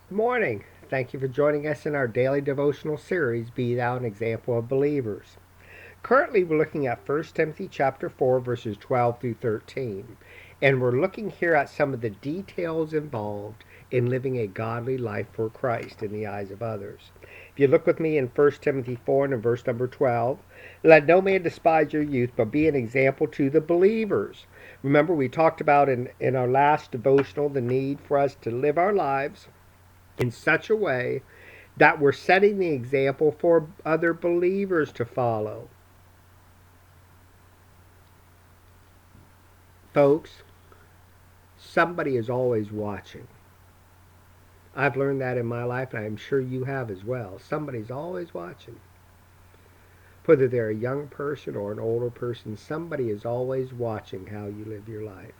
Good morning. Thank you for joining us in our daily devotional series, Be Thou an Example of Believers. Currently, we're looking at 1 Timothy chapter 4, verses 12 through 13. And we're looking here at some of the details involved in living a godly life for Christ in the eyes of others. If you look with me in 1 Timothy 4 and in verse number 12, let no man despise your youth, but be an example to the believers. Remember, we talked about in our last devotional the need for us to live our lives in such a way that we're setting the example for other believers to follow. Folks, somebody is always watching. I've learned that in my life, and I'm sure you have as well. Somebody's always watching. Whether they're a young person or an older person, somebody is always watching how you live your life.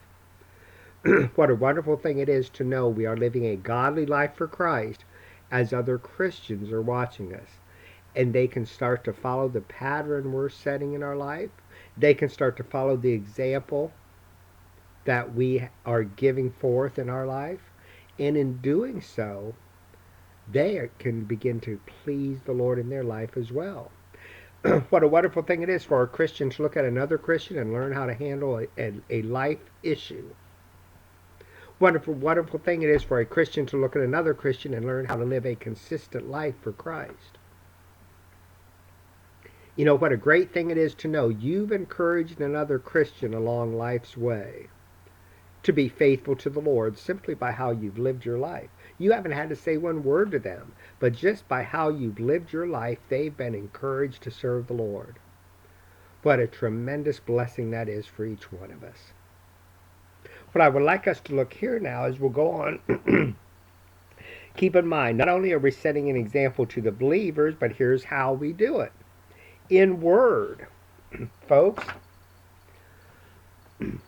What a wonderful thing it is to know we are living a godly life for Christ as other Christians are watching us. And they can start to follow the pattern we're setting in our life. They can start to follow the example that we are giving forth in our life. And in doing so, they can begin to please the Lord in their life as well. What a wonderful thing it is for a Christian to look at another Christian and learn how to handle a life issue. Wonderful, wonderful thing it is for a Christian to look at another Christian and learn how to live a consistent life for Christ. You know, what a great thing it is to know you've encouraged another Christian along life's way to be faithful to the Lord simply by how you've lived your life. You haven't had to say one word to them, but just by how you've lived your life, they've been encouraged to serve the Lord. What a tremendous blessing that is for each one of us. What I would like us to look here now as we'll go on. Keep in mind, not only are we setting an example to the believers, but here's how we do it. In word, folks, the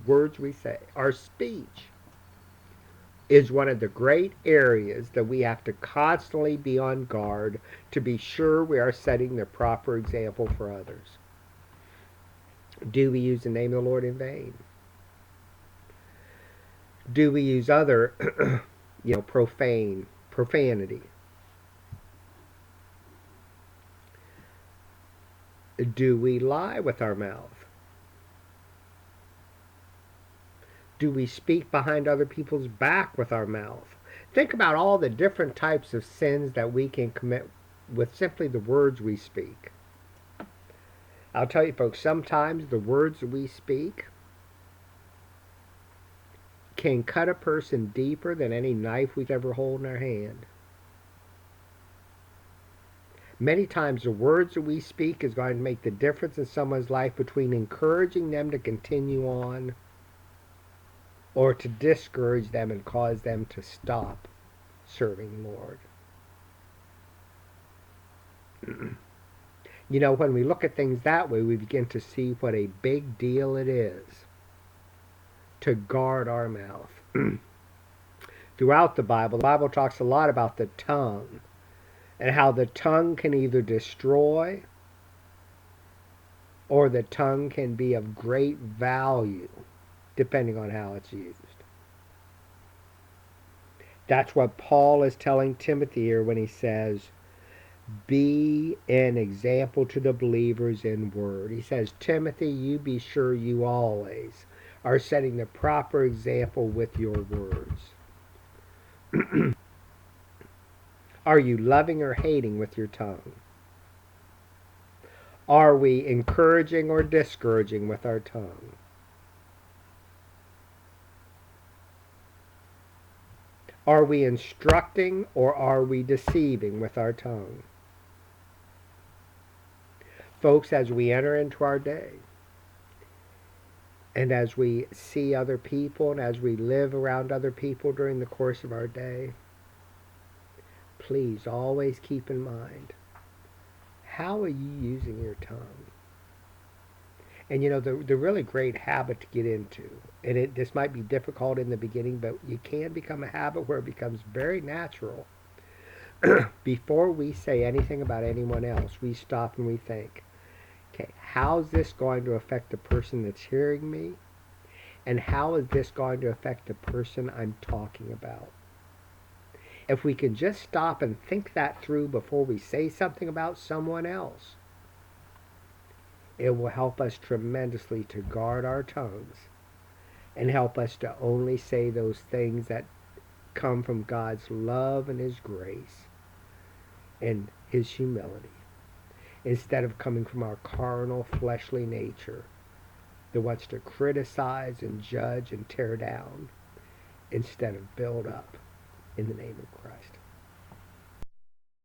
words we say, our speech is one of the great areas that we have to constantly be on guard to be sure we are setting the proper example for others. Do we use the name of the Lord in vain? Do we use other, profanity? Do we lie with our mouth? Do we speak behind other people's back with our mouth? Think about all the different types of sins that we can commit with simply the words we speak. I'll tell you, folks, sometimes the words we speak can cut a person deeper than any knife we've ever held in our hand. Many times the words that we speak is going to make the difference in someone's life between encouraging them to continue on or to discourage them and cause them to stop serving the Lord. You know, when we look at things that way, we begin to see what a big deal it is to guard our mouth. Throughout the Bible talks a lot about the tongue and how the tongue can either destroy or the tongue can be of great value depending on how it's used. That's what Paul is telling Timothy here when he says, be an example to the believers in word. He says, Timothy, you be sure you always are setting the proper example with your words. Are you loving or hating with your tongue? Are we encouraging or discouraging with our tongue? Are we instructing or are we deceiving with our tongue? Folks, as we enter into our day, and as we see other people and as we live around other people during the course of our day, please always keep in mind, how are you using your tongue? And you know, the really great habit to get into, and this might be difficult in the beginning, but you can become a habit where it becomes very natural. Before we say anything about anyone else, we stop and we think, okay, how's this going to affect the person that's hearing me? And how is this going to affect the person I'm talking about? If we can just stop and think that through before we say something about someone else, it will help us tremendously to guard our tongues and help us to only say those things that come from God's love and His grace and His humility, instead of coming from our carnal, fleshly nature that wants to criticize and judge and tear down instead of build up in the name of Christ.